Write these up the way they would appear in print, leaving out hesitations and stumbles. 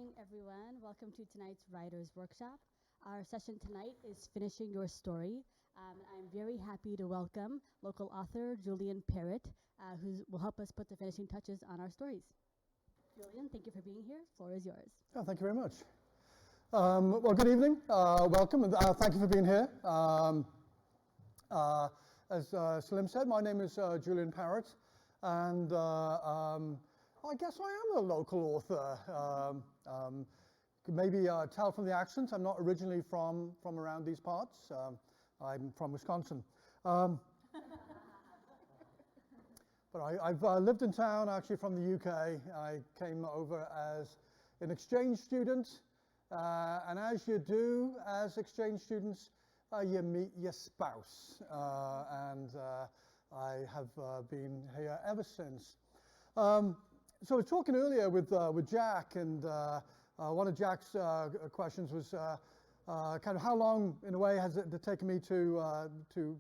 morning, everyone. Welcome to tonight's Writers Workshop. Our session tonight is Finishing Your Story. I'm very happy to welcome local author Julian Parrott, who will help us put the finishing touches on our stories. Julian, thank you for being here. Floor is yours. Oh, thank you very much. Well, good evening. Welcome, and thank you for being here. As Slim said, my name is Julian Parrott, and I guess I am a local author. You can maybe tell from the accent, I'm not originally from around these parts. I'm from Wisconsin. But I've lived in town, actually, from the UK. I came over as an exchange student, and as you do as exchange students, you meet your spouse, and I have been here ever since. So I was talking earlier with Jack, and one of Jack's questions was kind of how long, in a way, has it taken me to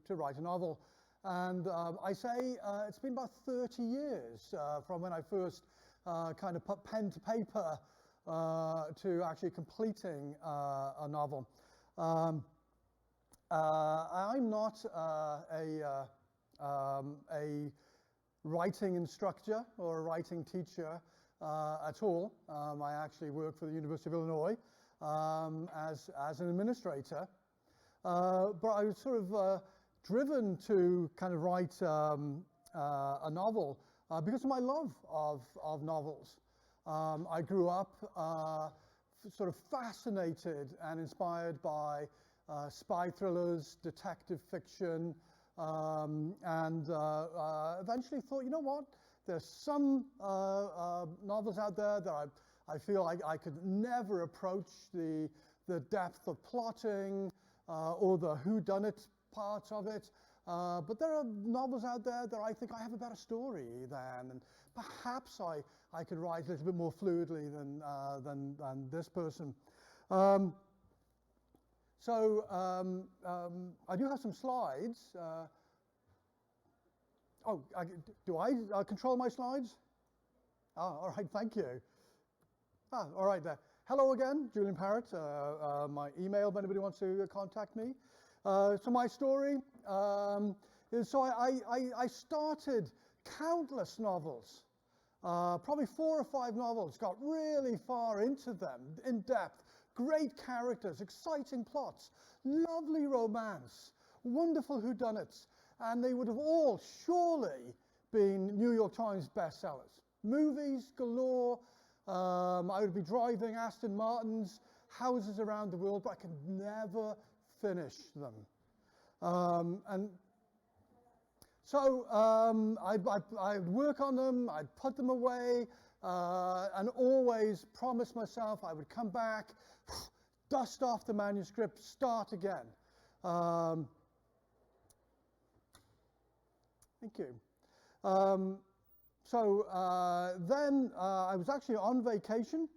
write a novel? And I say it's been about 30 years from when I first kind of put pen to paper to actually completing a novel. I'm not a writing instructor or a writing teacher at all. I actually work for the University of Illinois as an administrator. But I was sort of driven to kind of write a novel because of my love of novels. I grew up sort of fascinated and inspired by spy thrillers, detective fiction, and eventually thought, you know what, there's some novels out there that I feel like I could never approach the depth of plotting or the whodunit part of it, but there are novels out there that I think I have a better story than, and perhaps I could write a little bit more fluidly than this person. So I do have some slides. Do I control my slides? Oh, all right, thank you. All right there. Hello again, Julian Parrott. My email if anybody wants to contact me. So my story is, so I started countless novels, probably 4 or 5 novels, got really far into them, in depth, great characters, exciting plots, lovely romance, wonderful whodunits, and they would have all surely been New York Times bestsellers. Movies galore. I would be driving Aston Martins, houses around the world, but I could never finish them. And so I'd work on them, I'd put them away, and always promise myself I would come back, dust off the manuscript, start again. Thank you. So then I was actually on vacation,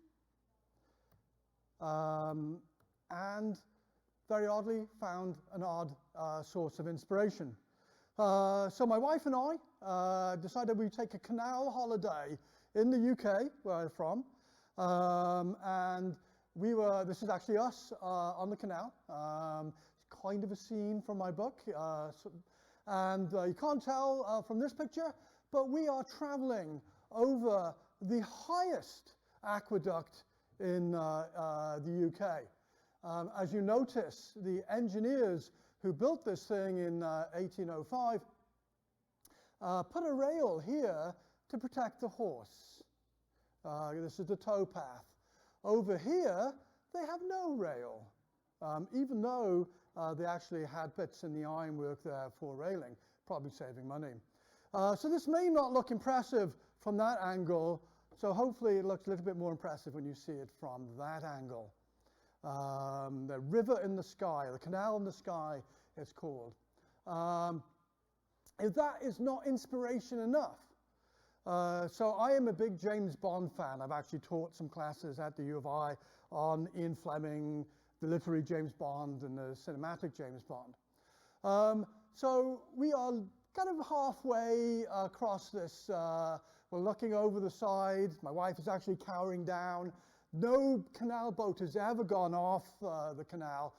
and very oddly found an odd source of inspiration. So my wife and I decided we'd take a canal holiday in the UK, where I'm from, and this is actually us on the canal. It's kind of a scene from my book, and you can't tell from this picture, but we are traveling over the highest aqueduct in the UK. As you notice, the engineers who built this thing in 1805 put a rail here to protect the horse. This is the towpath. Over here, they have no rail, even though they actually had bits in the ironwork there for railing, probably saving money. So this may not look impressive from that angle, so hopefully it looks a little bit more impressive when you see it from that angle. The river in the sky, the canal in the sky, it's called. If that is not inspiration enough, so I am a big James Bond fan. I've actually taught some classes at the U of I on Ian Fleming, the literary James Bond and the cinematic James Bond. So we are kind of halfway across this. We're looking over the side. My wife is actually cowering down. No canal boat has ever gone off the canal.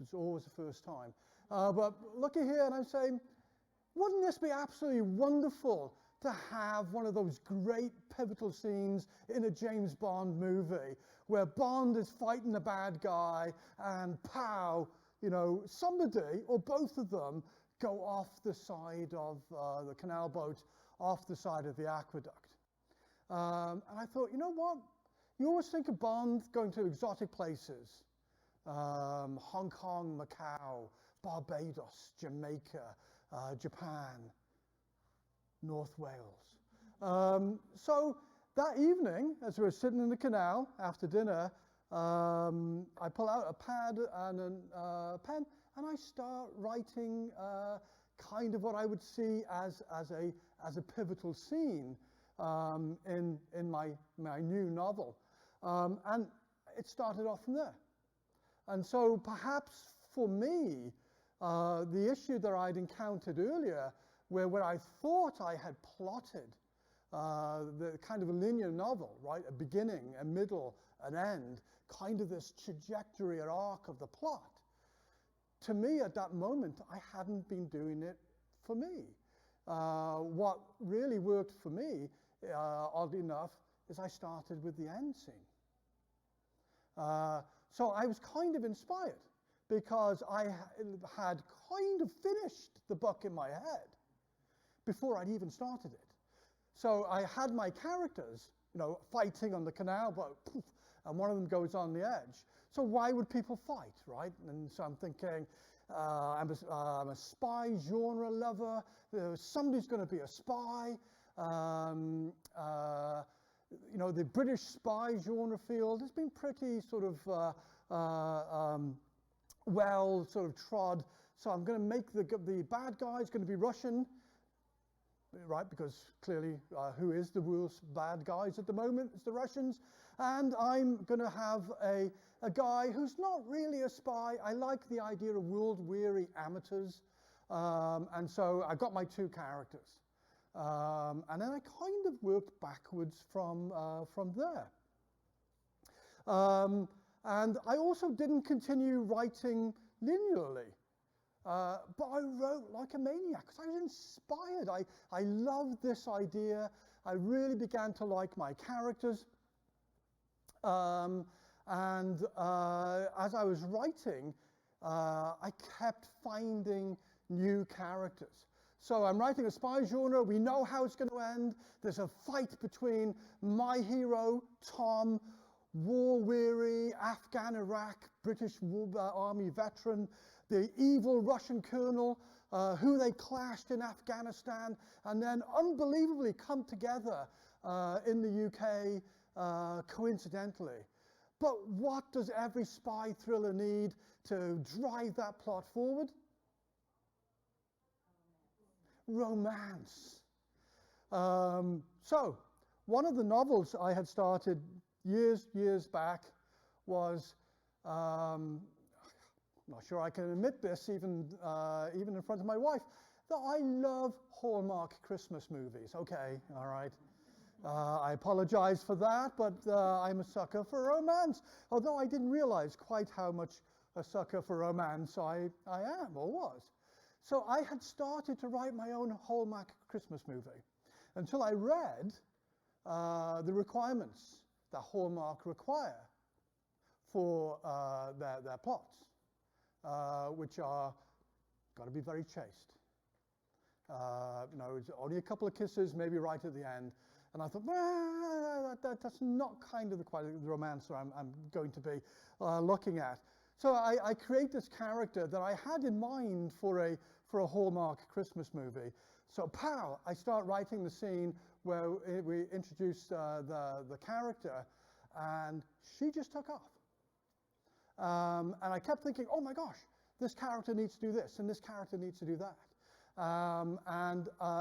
It's always the first time. But looking here, and I'm saying, wouldn't this be absolutely wonderful to have one of those great pivotal scenes in a James Bond movie where Bond is fighting the bad guy and pow, you know, somebody or both of them go off the side of the canal boat, off the side of the aqueduct. And I thought, you know what? You always think of Bond going to exotic places, Hong Kong, Macau, Barbados, Jamaica, Japan, North Wales. So that evening, as we were sitting in the canal after dinner, I pull out a pad and a pen, and I start writing kind of what I would see as a pivotal scene in my new novel. And it started off from there. And so perhaps for me, the issue that I'd encountered earlier, where I thought I had plotted the kind of a linear novel, right? A beginning, a middle, an end, kind of this trajectory or arc of the plot. To me, at that moment, I hadn't been doing it for me. What really worked for me, oddly enough, is I started with the end scene. So I was kind of inspired because I had kind of finished the book in my head before I'd even started it. So I had my characters, you know, fighting on the canal boat, poof, and one of them goes on the edge. So why would people fight, right? And so I'm thinking, I'm a spy genre lover. Somebody's going to be a spy. You know, the British spy genre field has been pretty sort of well sort of trod. So I'm going to make the bad guys going to be Russian, right? Because clearly, who is the world's bad guys at the moment? It's the Russians. And I'm going to have a guy who's not really a spy. I like the idea of world-weary amateurs. And so I got my two characters. And then I kind of worked backwards from there. And I also didn't continue writing linearly. But I wrote like a maniac because I was inspired. I loved this idea. I really began to like my characters. And as I was writing, I kept finding new characters. So I'm writing a spy genre. We know how it's going to end. There's a fight between my hero, Tom, war-weary, Afghan, Iraq, British Army veteran, the evil Russian colonel, who they clashed in Afghanistan, and then unbelievably come together in the UK coincidentally. But what does every spy thriller need to drive that plot forward? Romance. So one of the novels I had started years back was, I'm not sure I can admit this even in front of my wife, that I love Hallmark Christmas movies. Okay, all right. I apologize for that, but I'm a sucker for romance, although I didn't realize quite how much a sucker for romance I am or was. So I had started to write my own Hallmark Christmas movie until I read the requirements that Hallmark require for their plots, which are got to be very chaste. You know, it's only a couple of kisses, maybe right at the end. And I thought, well, that's not kind of the quality of the romance I'm going to be looking at. So I create this character that I had in mind for a Hallmark Christmas movie. So pow, I start writing the scene where we introduce the character, and she just took off. And I kept thinking, oh my gosh, this character needs to do this, and this character needs to do that.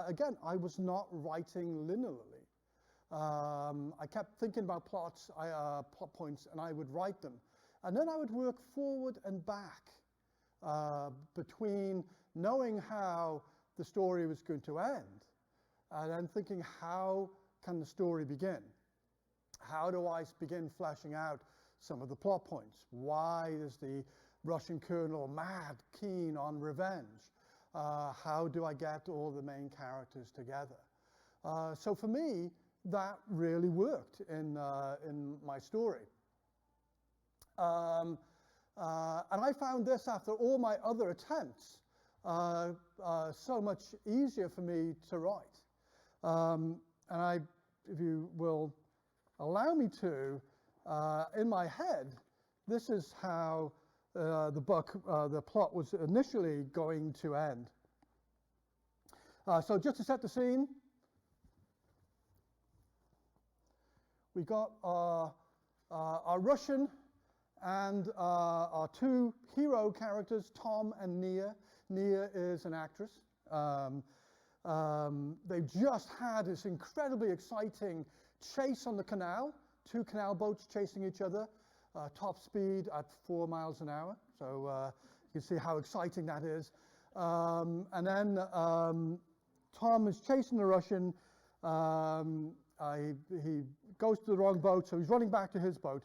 Again, I was not writing linearly. I kept thinking about plot points, and I would write them. And then I would work forward and back between knowing how the story was going to end and then thinking, how can the story begin? how do I begin fleshing out some of the plot points? Why is the Russian colonel mad, keen on revenge? How do I get all the main characters together? So for me, that really worked in my story. And I found this, after all my other attempts, so much easier for me to write. And if you will allow me to, in my head, this is how the book, the plot was initially going to end. So just to set the scene, we got our Russian and our two hero characters, Tom and Nia. Nia is an actress. They've just had this incredibly exciting chase on the canal, two canal boats chasing each other, top speed at 4 miles an hour. So you can see how exciting that is. And then Tom is chasing the Russian. He goes to the wrong boat, so he's running back to his boat.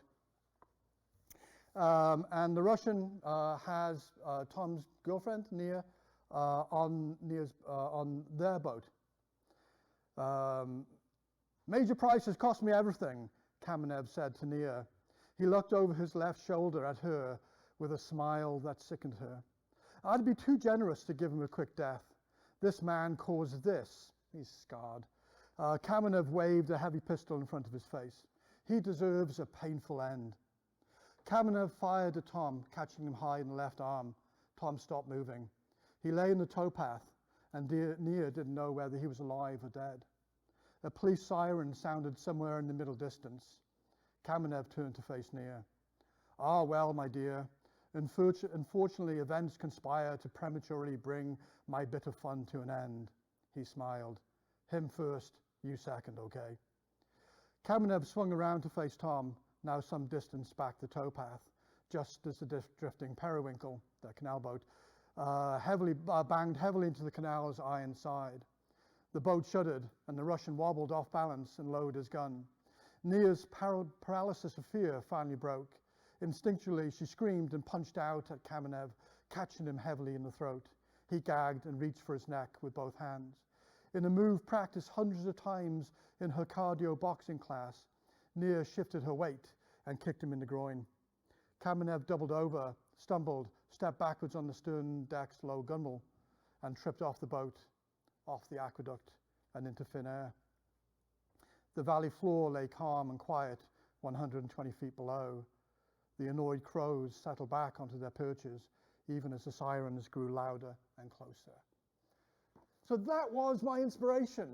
And the Russian has Tom's girlfriend, Nia, on their boat. Major price has cost me everything, Kamenev said to Nia. He looked over his left shoulder at her with a smile that sickened her. I'd be too generous to give him a quick death. This man caused this. He's scarred. Kamenev waved a heavy pistol in front of his face. He deserves a painful end. Kamenev fired at Tom, catching him high in the left arm. Tom stopped moving. He lay in the towpath, and Nia didn't know whether he was alive or dead. A police siren sounded somewhere in the middle distance. Kamenev turned to face Nia. Ah, well, my dear, unfortunately, events conspire to prematurely bring my bit of fun to an end. He smiled. Him first, you second, okay? Kamenev swung around to face Tom, now some distance back the towpath, just as the drifting periwinkle, the canal boat, banged heavily into the canal's iron side. The boat shuddered, and the Russian wobbled off balance and lowered his gun. Nia's paralysis of fear finally broke. Instinctually, she screamed and punched out at Kamenev, catching him heavily in the throat. He gagged and reached for his neck with both hands. In a move practiced hundreds of times in her cardio boxing class, Nia shifted her weight and kicked him in the groin. Kamenev doubled over, stumbled, stepped backwards on the stern deck's low gunwale, and tripped off the boat, off the aqueduct, and into thin air. The valley floor lay calm and quiet 120 feet below. The annoyed crows settled back onto their perches, even as the sirens grew louder and closer. So that was my inspiration,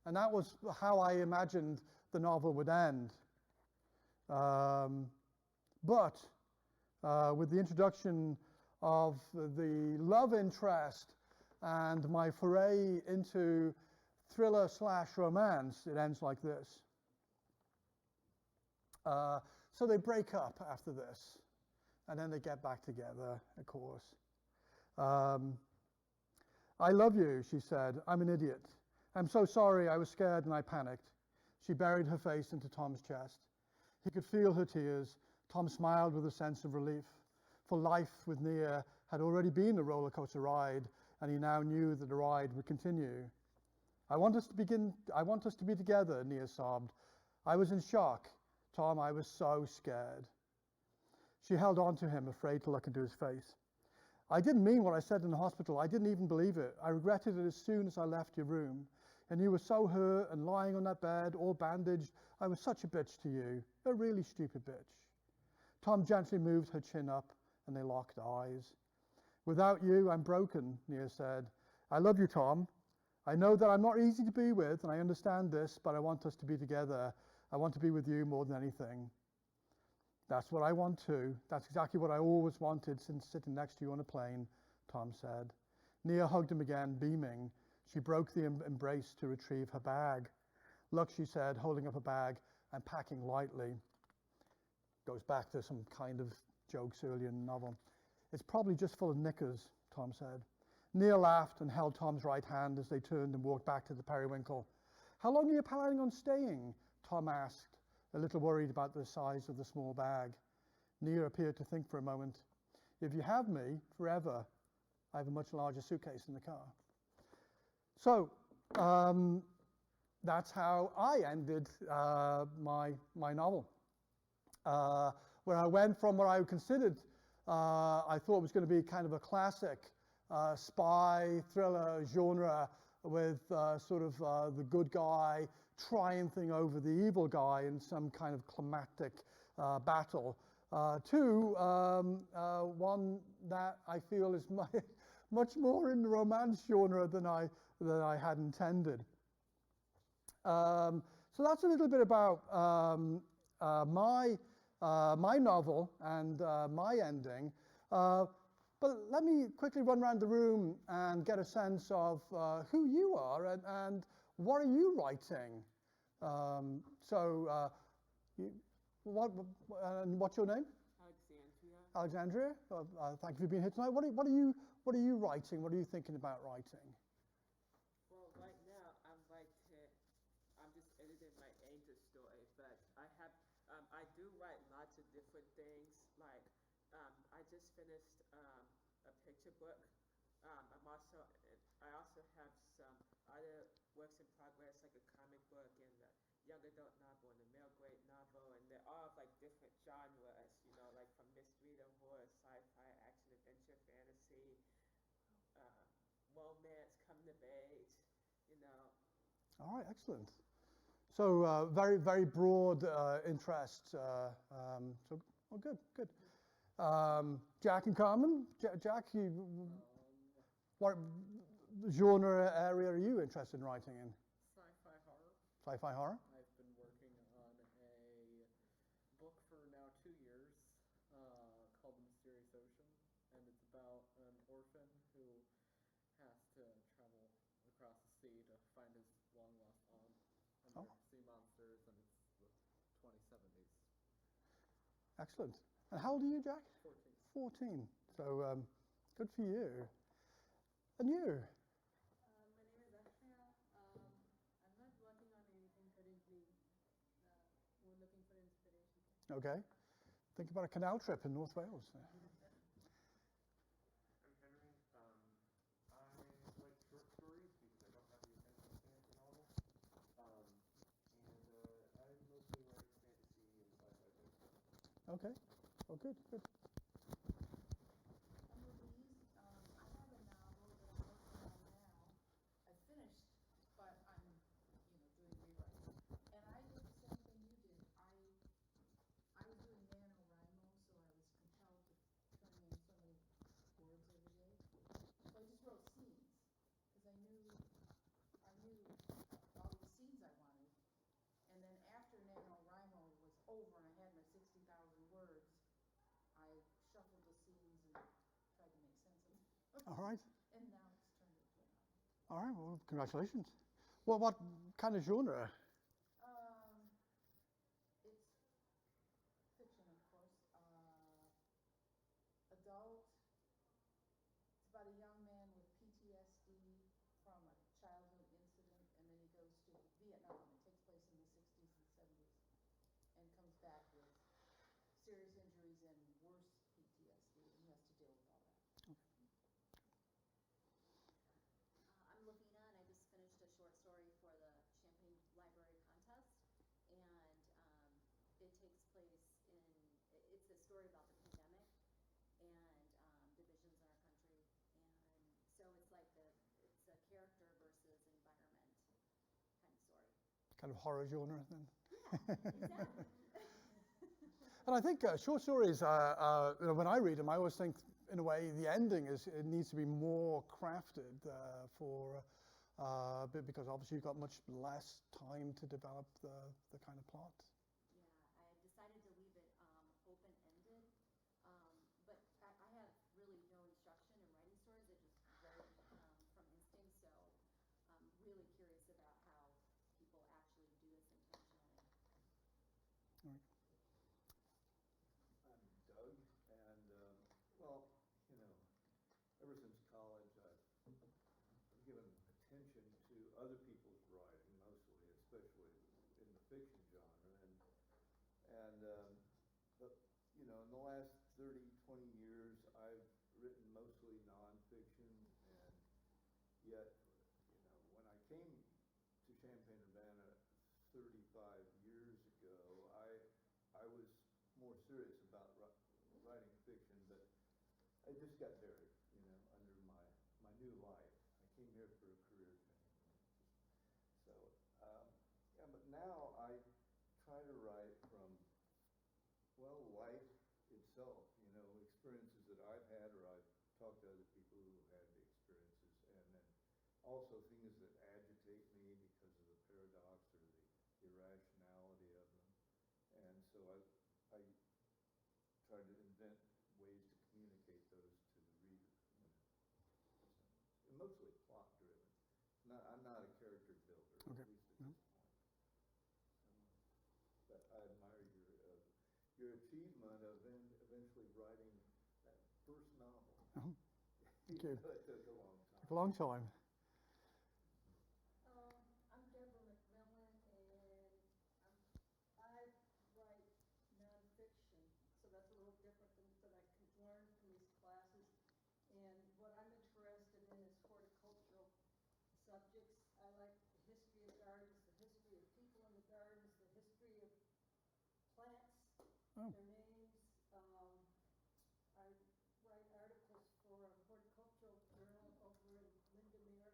and that was how I imagined the novel would end. But with the introduction of the love interest and my foray into thriller/romance, it ends like this. So they break up after this, and then they get back together, of course. I love you, she said. I'm an idiot. I'm so sorry. I was scared and I panicked. She buried her face into Tom's chest. He could feel her tears. Tom smiled with a sense of relief, for life with Nia had already been a roller coaster ride, and he now knew that the ride would continue. I want us to be together, Nia sobbed. I was in shock. Tom, I was so scared. She held on to him, afraid to look into his face. I didn't mean what I said in the hospital. I didn't even believe it. I regretted it as soon as I left your room. And you were so hurt and lying on that bed, all bandaged. I was such a bitch to you, a really stupid bitch. Tom gently moved her chin up, and they locked eyes. Without you, I'm broken, Nia said. I love you, Tom. I know that I'm not easy to be with, and I understand this, but I want us to be together. I want to be with you more than anything. That's what I want too. That's exactly what I always wanted since sitting next to you on a plane, Tom said. Nia hugged him again, beaming. She broke the embrace to retrieve her bag. Look, she said, holding up a bag and packing lightly. Goes back to some kind of jokes earlier in the novel. It's probably just full of knickers, Tom said. Nia laughed and held Tom's right hand as they turned and walked back to the periwinkle. How long are you planning on staying? Tom asked, a little worried about the size of the small bag. Nia appeared to think for a moment. If you have me forever, I have a much larger suitcase in the car. So that's how I ended my novel, where I went from what I considered, I thought was going to be kind of a classic spy thriller genre with sort of the good guy triumphing over the evil guy in some kind of climactic battle, to one that I feel is much more in the romance genre than I had intended. So that's a little bit about my novel and my ending. But let me quickly run around the room and get a sense of who you are and what are you writing. What's your name? Alexandria. Alexandria. Thank you for being here tonight. What are you writing? What are you thinking about writing? Well, right now I'm just editing my angel story, but I do write lots of different things. Like I just finished a picture book. I also have some other works in progress, like a comic book and a young adult novel and a male grade novel, and they're all like different genres, like from mystery to horror, sci-fi, action, adventure, fantasy, romance, coming of age. All right, excellent. So very, very broad interests. Good, good. Jack and Carmen. Jack, what genre area are you interested in writing in? Sci-fi horror. Sci-fi horror. I've been working on a book for now 2 years called The Mysterious Ocean, and it's about an orphan who has to travel across the sea to find his long-lost aunt under sea monsters, and it's the 2070s. Excellent. And how old are you, Jack? 14. 14. So good for you. And you? My name is Ashya. I'm not working on anything currently. We're looking for inspiration. Okay. Think about a canal trip in North Wales. I'm Henry. I write short stories because I don't have the attention span for novels. I mostly write fantasy and sci-fi type stuff. Okay. Oh, good, good. I'm Louise. I have a novel that I'm working on now. I finished, but I'm, doing rewriting. And I did the same thing you did. I was doing NaNoWriMo, so I was compelled to turn in so many words every day. So I just wrote scenes because I knew all the scenes I wanted. And then after NaNoWriMo was over and I had my 60,000 words, I shuffled the scenes and tried to make sense of them. All right. And now it's turned into a novel. All right. Well, congratulations. Well, what kind of genre? It's fiction, of course. Adult. It's about a young man with PTSD from a childhood incident, and then he goes to Vietnam. It takes place in the 60s and 70s, and comes back with serious injuries and worse PTSD, and he has to deal with all that. I'm Lavina, and I just finished a short story for the Champaign Library Contest, and it takes place it's a story about the pandemic and divisions in our country, and so it's a character versus environment kind of story. Kind of horror genre then? Exactly. And I think short stories, when I read them, I always think, in a way, the ending it needs to be more crafted because obviously you've got much less time to develop the kind of plot. Yeah, I decided to leave it open-ended, but I have really no instruction in writing stories. I just wrote from instinct, so I'm really curious about how people actually do this intentionally. All right. I'm Doug, and ever since college, I've given attention to other people's writing, mostly, especially in the fiction genre, and the last 30, 20 years, I've written mostly nonfiction, and yet, when I came to Champaign-Urbana 35 years ago, I was more serious about writing fiction, but I just got buried, under my new life. I came here for a career change. So, yeah, but now I try to write from, well, life itself, experiences that I've had, or I've talked to other people who had the experiences, and then also things that agitate me because of the paradox or the irrationality of them. And so I try to invent ways to communicate those to the reader. And mostly plot driven. I'm not a character builder, Okay. at least at this point. But I admire your achievement of eventually writing that first novel. Oh, thank you. It took a long time. Took a long time. I'm Deborah McMillan, and I write nonfiction, so that's a little different than what I could learn from these classes. And what I'm interested in is horticultural subjects. I like the history of gardens, the history of people in the gardens, the history of plants, Oh. their names. I write articles for a horticultural journal over in Windermere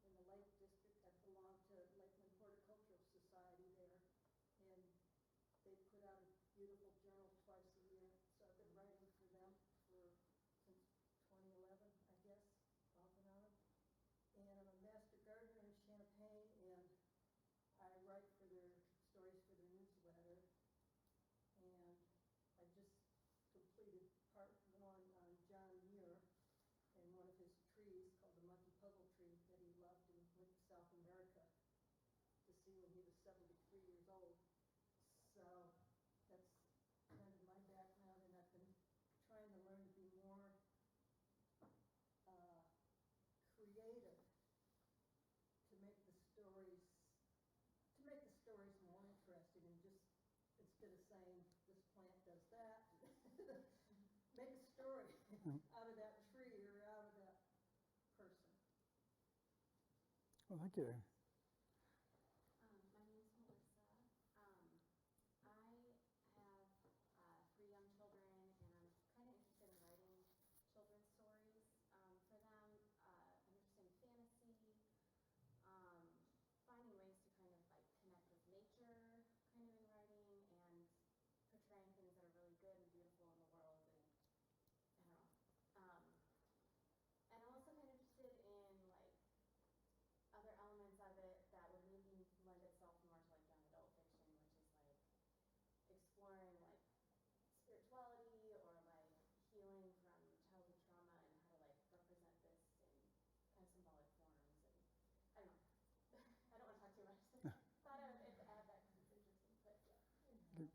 in the Lake District. I belong to Lakeland Horticultural Society there, and they put out a beautiful journal twice a year. So I've been writing for them since 2011, I guess, off and on. And I'm a master gardener in Champaign, and I write for their stories for their newsletter. And I just completed part 1 on John Muir and one of his trees called the monkey puzzle tree that he loved, and went to South America to see when he was 73 years old. So that's kind of my background, and I've been trying to learn to be more creative to make the stories more interesting, and just instead of saying this plant does that, make a story out of that tree or out of that person. Well, thank you. My name's Melissa. I have 3 young children, and I'm kind of interested in writing children's stories for them. I'm interested in fantasy, finding ways to kind of like connect with nature kind of in writing, and portraying things that are really good and beautiful in the world, and I don't know. And I'm also kind of interested in like other elements of it that would maybe lend itself more to like young adult fiction, which is like exploring like spirituality or like healing from childhood trauma, and how to like represent this in kind of symbolic forms. And I don't know. I don't want to talk too much. Thought I would add that because it's interesting, but yeah.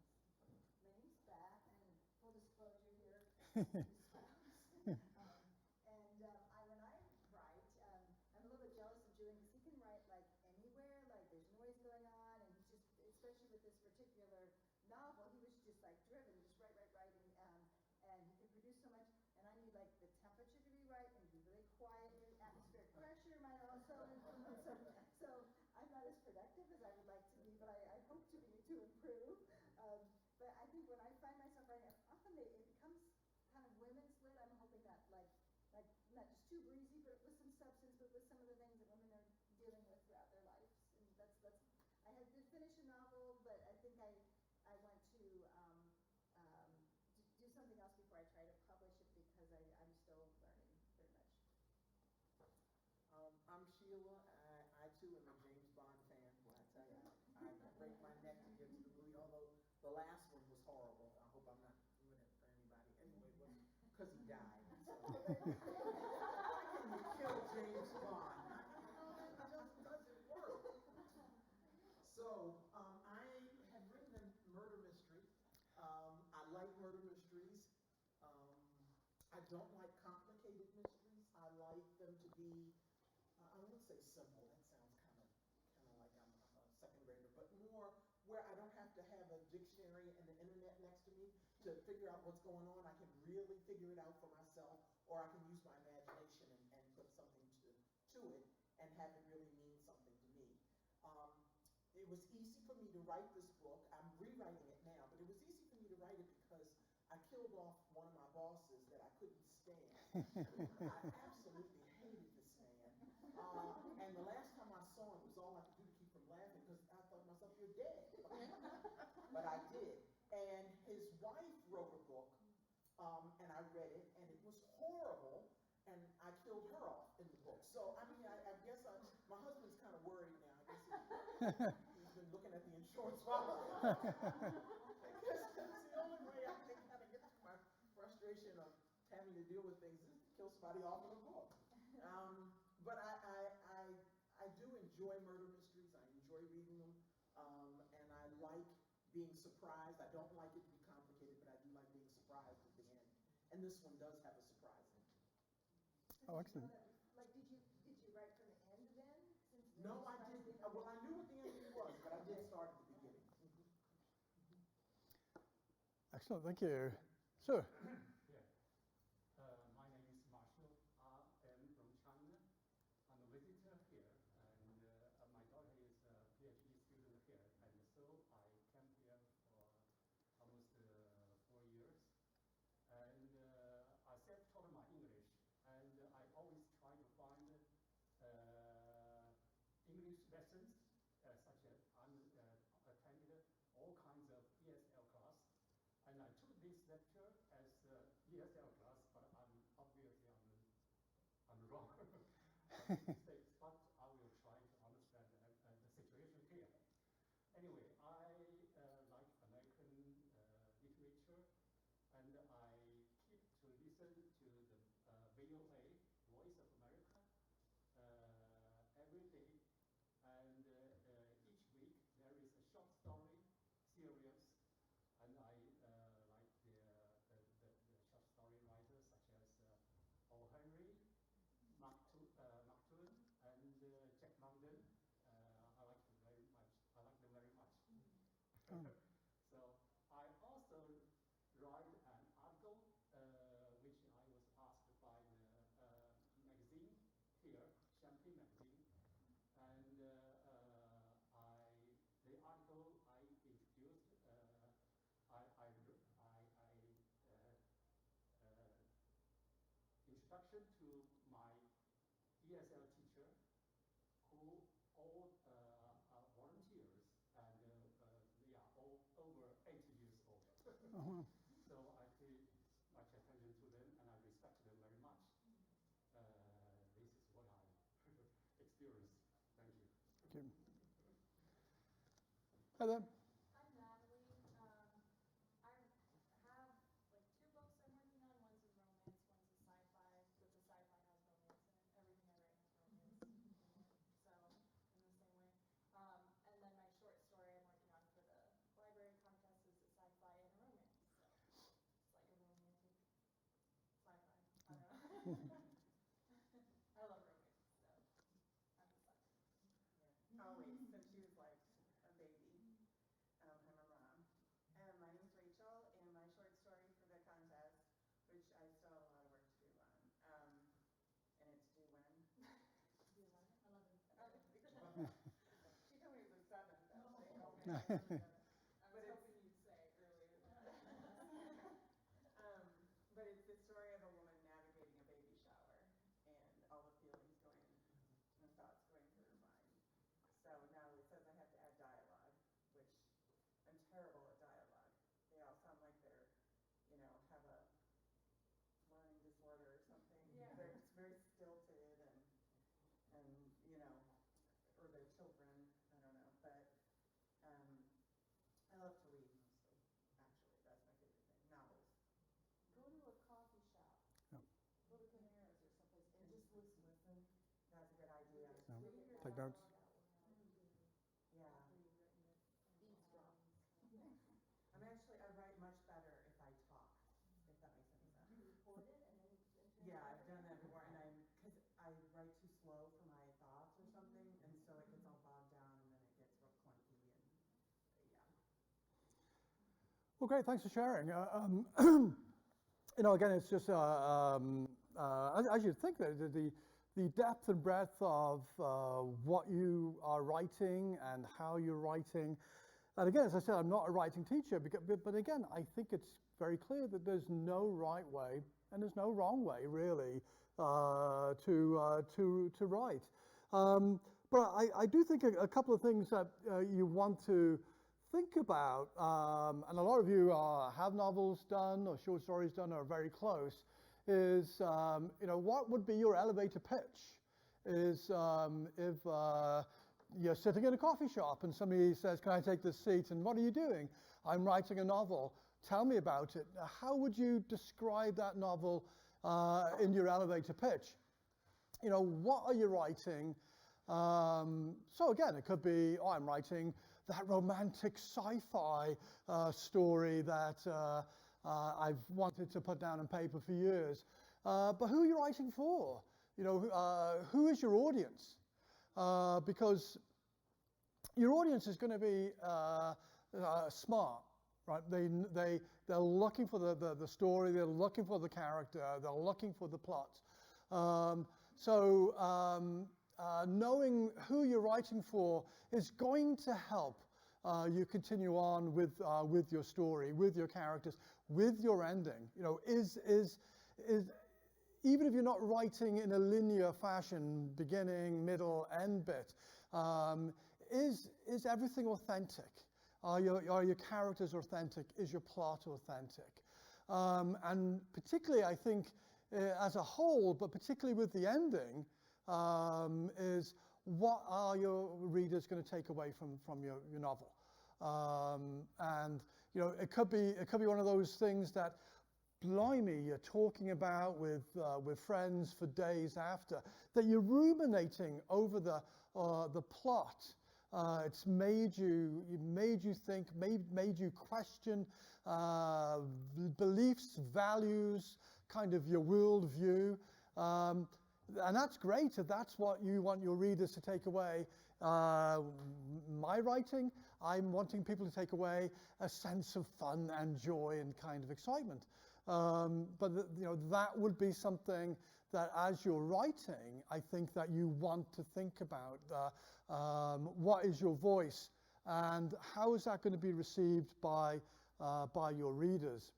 My name's Beth, and full disclosure here, when I write, I'm a little bit jealous of Julian because he can write like anywhere, like there's noise going on, and he's just, especially with this particular novel, he was just like driven, just write, and he can produce so much. And I need like the temperature to be right and be really quiet, and atmospheric pressure might also influence. So I'm not as productive as I would like to be, but I hope to improve. But I think when I find myself writing, often it becomes kind of women's lit. I'm hoping that like not just too breezy, but with some substance, but with some of the things that women are dealing with throughout their lives. And that's I had to finish a novel, but I think I want to do something else before I try to publish it, because I'm still learning very much. I'm Sheila. I too am a James Bond fan. Well, I tell you, I break my neck to get to the movie, although the last one was horrible. I hope I'm not doing it for anybody. Anyway, it wasn't because he died. So. How can you kill James Bond? It just doesn't work. So I have written a murder mystery. I like murder mysteries. I don't like complicated mysteries. I like them to be, I won't say simple, that sounds kind of like I'm a second grader, but more where I don't have to have a dictionary and the internet next to me, to figure out what's going on, I can really figure it out for myself, or I can use my imagination and put something to it and have it really mean something to me. It was easy for me to write this book. I'm rewriting it now, but it was easy for me to write it because I killed off one of my bosses that I couldn't stand. I absolutely hated this man. And the last time I saw him, it was all I could do to keep from laughing because I thought to myself, you're dead. But I did. And his wife wrote a book, and I read it, and it was horrible, and I killed her off in the book. So, I mean, I guess my husband's kind of worried now. I guess he's been looking at the insurance file. Because that's the only way I can kind of get through my frustration of having to deal with things is to kill somebody off in a book. But I do enjoy murder mysteries. I enjoy reading them, and I like being surprised. I don't like it to be complicated, but I do like being surprised at the end. And this one does have a surprise in it. Oh, excellent. Did you write from the end then? No, I didn't. Well, I knew what the ending was, but I did start at the beginning. Excellent, thank you. Sir. Yeah. My name is Marshall. I am from China. I'm a visitor here, and my daughter is a PhD student here, and so I came here for almost 4 years. And I self-taught my English, and I always try to find English lessons, such as attended all kinds of ESL class, and I took this lecture as ESL class, but I'm obviously I'm wrong. Mistakes, but I will try to understand the situation here. Anyway, I like American literature, and I keep to listen to the VOA, Voice of America, every day. And each week there is a short story series, and I like the short story writers such as O. Henry, Mark Twain, and Jack London. I like them very much. So I also write an article which I was asked by the magazine here, Champaign magazine, and the article I introduced, introduction to my ESL teacher, who all are volunteers, and they are all over 80 years old. So I pay much attention to them, and I respect them very much. This is what I experienced. Thank you. Thank you. Hello. I'm Natalie. I have like 2 books I'm working on. One's a romance, one's a sci-fi, but the sci-fi has romance in it. Everything I write has romance in it. So in the same way. And then my short story I'm working on for the library contest is a sci-fi and a romance. So it's like a romantic sci-fi. I don't know. I love romance, so I'm a sucker. Yeah. Always, since she was like a baby. I'm her mom. My name is Rachel, and my short story for the contest, which I still have a lot of work to do on, and it's due when? Due when? 11. She told me it was a 7th, actually. Oh. Okay. I was hoping you'd say earlier than that. But it's the story of a woman navigating a baby shower, and all the feelings going and thoughts going through her mind. So now it says I have to add dialogue, which I'm terrible at dialogue. They all sound like they're, have a learning disorder or something. Yeah. They're just very stilted and or they're children. I don't know, but I love to read mostly. Actually, that's my favorite thing. Novels. Go to a coffee shop. Yep. Go to Panera's or someplace and just listen. That's a good idea. Yeah. Read your Take notes. dialogue out loud too, Yeah. after you've written it. Eavesdrop. I write much better if I talk, if that makes any sense. You record it and then Yeah, I've done that before, and because I write too slow for my thoughts or something, and so it gets all bogged down, and then it gets real clunky, and yeah. Well, great. Thanks for sharing. Again, it's just as you'd think that the depth and breadth of what you are writing and how you're writing. And again, as I said, I'm not a writing teacher, but again, I think it's very clear that there's no right way and there's no wrong way, really, to write. But I do think a couple of things that you want to think about, and a lot of you have novels done or short stories done or are very close, is what would be your elevator pitch? Is if you're sitting in a coffee shop and somebody says, "Can I take this seat?" And what are you doing? "I'm writing a novel. Tell me about it." How would you describe that novel in your elevator pitch? What are you writing? So again, it could be, I'm writing that romantic sci-fi story that I've wanted to put down on paper for years. But who are you writing for? Who is your audience? Because your audience is going to be smart, right? They're looking for the story, they're looking for the character, they're looking for the plot. Knowing who you're writing for is going to help you continue on with your story, with your characters, with your ending. Even if you're not writing in a linear fashion, beginning, middle, end bit, is everything authentic? Are your characters authentic? Is your plot authentic? And particularly, I think, as a whole, but particularly with the ending, is what are your readers going to take away from your novel? It could be one of those things that, blimey, you're talking about with friends for days after, that you're ruminating over the plot. It's made you think, made you question beliefs, values, kind of your worldview. And that's great if that's what you want your readers to take away. My writing, I'm wanting people to take away a sense of fun and joy and kind of excitement. But that would be something that, as you're writing, I think that you want to think about. What is your voice, and how is that going to be received by your readers?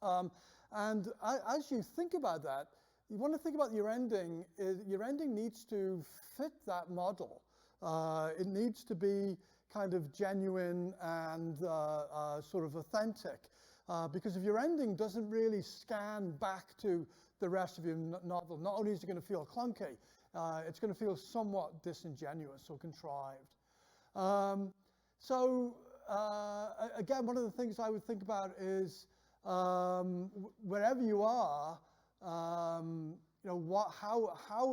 And as you think about that, you want to think about your ending. Your ending needs to fit that model. It needs to be kind of genuine and sort of authentic. Because if your ending doesn't really scan back to the rest of your novel, not only is it going to feel clunky, it's going to feel somewhat disingenuous or contrived. Again, one of the things I would think about is wherever you are, how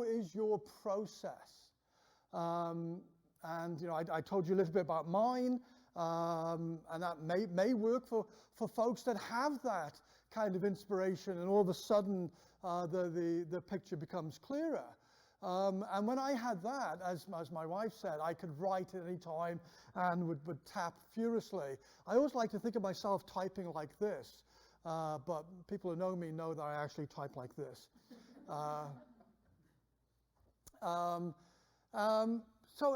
is your process? I told you a little bit about mine, and that may work for folks that have that kind of inspiration, and all of a sudden the picture becomes clearer. And when I had that, as my wife said, I could write at any time and would tap furiously. I always like to think of myself typing like this, but people who know me know that I actually type like this. And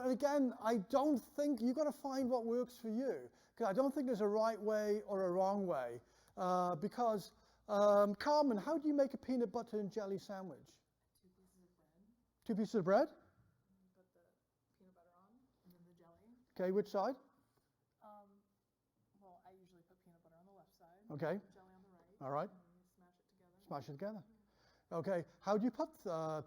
again, I don't think you've got to find what works for you, because I don't think there's a right way or a wrong way. Because Carmen, how do you make a peanut butter and jelly sandwich? 2 pieces of bread. 2 pieces of bread? Put the peanut butter on, and then the jelly. Okay, which side? Well, I usually put peanut butter on the left side. Okay. Jelly on the right. All right. And then you smash it together. Smash it together. Okay. How do you put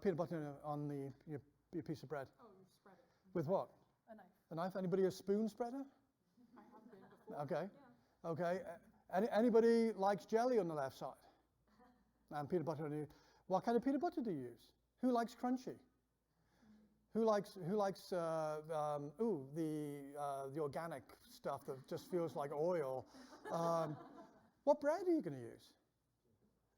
peanut butter on your piece of bread? Oh, you spread it. With what? A knife. A knife? Anybody a spoon spreader? I have been before. Okay. Yeah. Okay. Anybody likes jelly on the left side? And peanut butter on the... What kind of peanut butter do you use? Who likes crunchy? Who likes the organic stuff that just feels like oil? What bread are you going to use?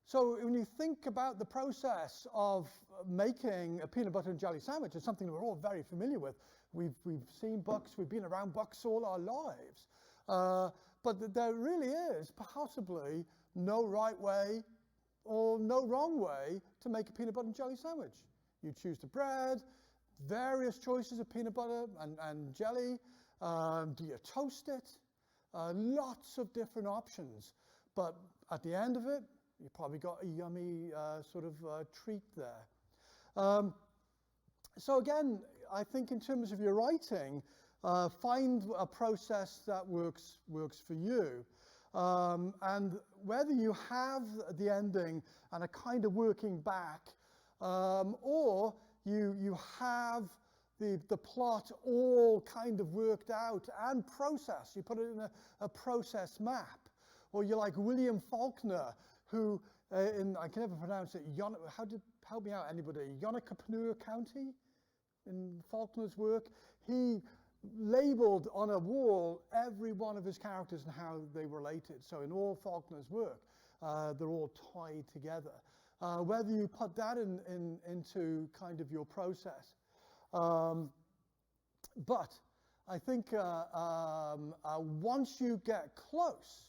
So when you think about the process of making a peanut butter and jelly sandwich, it's something that we're all very familiar with. We've seen books, we've been around books all our lives. But there really is possibly no right way or no wrong way to make a peanut butter and jelly sandwich. You choose the bread, various choices of peanut butter and jelly. Do you toast it? Lots of different options. But at the end of it, you probably got a yummy sort of treat there. So again, I think in terms of your writing, find a process that works for you. And whether you have the ending and are kind of working back, or you have the plot all kind of worked out and processed, you put it in a process map, or you're like William Faulkner, who I can never pronounce it, help me out anybody, Yonakapanua County in Faulkner's work, he labeled on a wall every one of his characters and how they related. So in all Faulkner's work, they're all tied together. Whether you put that into kind of your process. But I think once you get close,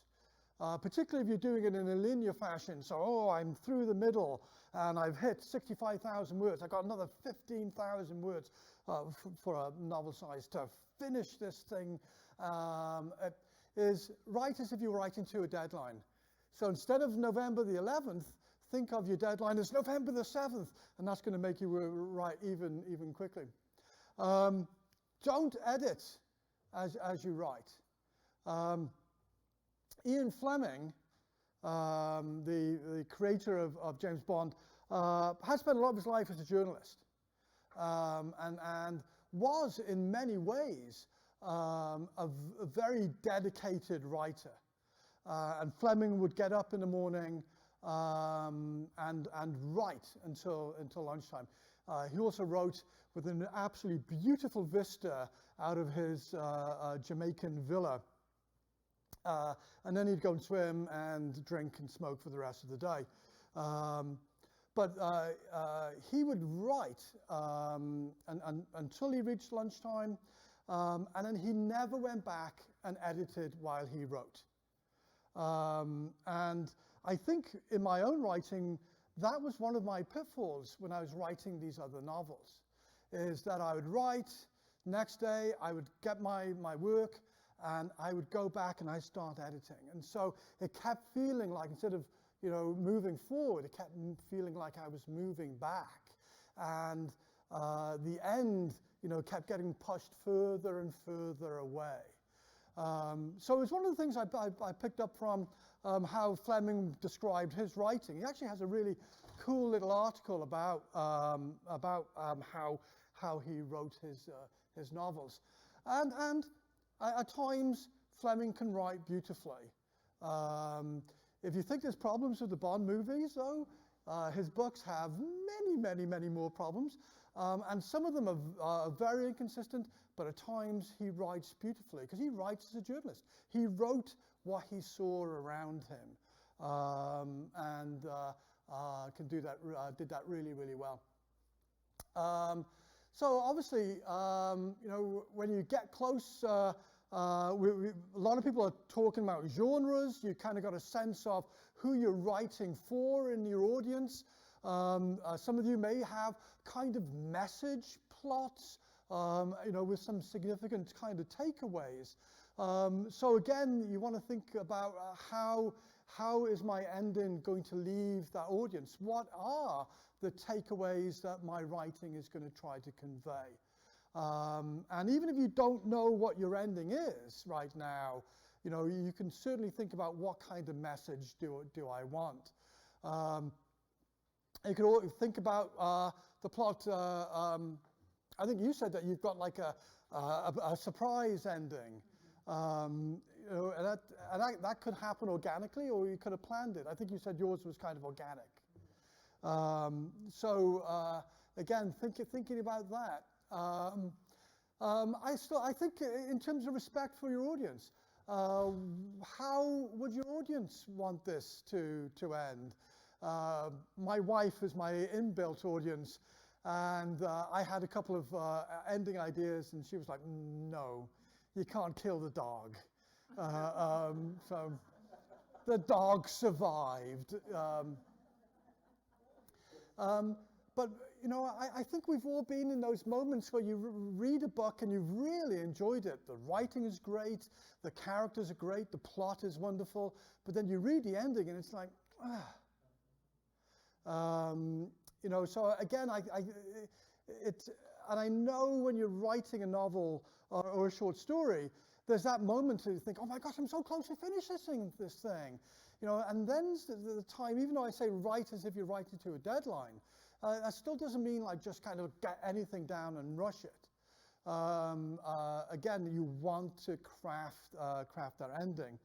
particularly if you're doing it in a linear fashion, so, I'm through the middle and I've hit 65,000 words, I've got another 15,000 words for a novel size to finish this thing, is write as if you were writing to a deadline. So instead of November the 11th, think of your deadline as November the 7th, and that's going to make you write even quickly. Don't edit as you write. Ian Fleming, the creator of James Bond, has spent a lot of his life as a journalist, and was in many ways a very dedicated writer. And Fleming would get up in the morning and write until lunchtime. He also wrote with an absolutely beautiful vista out of his Jamaican villa. And then he'd go and swim and drink and smoke for the rest of the day. But he would write until he reached lunchtime, and then he never went back and edited while he wrote. And I think in my own writing, that was one of my pitfalls when I was writing these other novels, is that I would write, next day I would get my work, and I would go back and I'd start editing. And so it kept feeling like, instead of moving forward, it kept feeling like I was moving back. And the end kept getting pushed further and further away. So it was one of the things I picked up from how Fleming described his writing. He actually has a really cool little article about how he wrote his novels. And at times, Fleming can write beautifully. If you think there's problems with the Bond movies, though, his books have many more problems. And some of them are very inconsistent, but at times he writes beautifully, because he writes as a journalist. He wrote what he saw around him, and did that really well. So obviously, when you get close, a lot of people are talking about genres. You kind of got a sense of who you're writing for in your audience. Some of you may have kind of message plots, with some significant kind of takeaways. So again, you want to think about how is my ending going to leave that audience? What are the takeaways that my writing is going to try to convey? And even if you don't know what your ending is right now, you can certainly think about what kind of message do I want. You can think about the plot. I think you said that you've got like a surprise ending. And that could happen organically, or you could have planned it. I think you said yours was kind of organic. So again, thinking about that. I think in terms of respect for your audience, how would your audience want this to end? My wife is my inbuilt audience, and I had a couple of ending ideas, and she was like, no, you can't kill the dog. So the dog survived. But you know, I think we've all been in those moments where you read a book and you've really enjoyed it. The writing is great, the characters are great, the plot is wonderful, but then you read the ending and it's like, you know, so again, and I know when you're writing a novel or a short story, there's that moment to think, oh my gosh, I'm so close to finishing this thing. You know, and then the time, even though I say write as if you're writing to a deadline, that still doesn't mean like just kind of get anything down and rush it. Again, you want to craft that ending.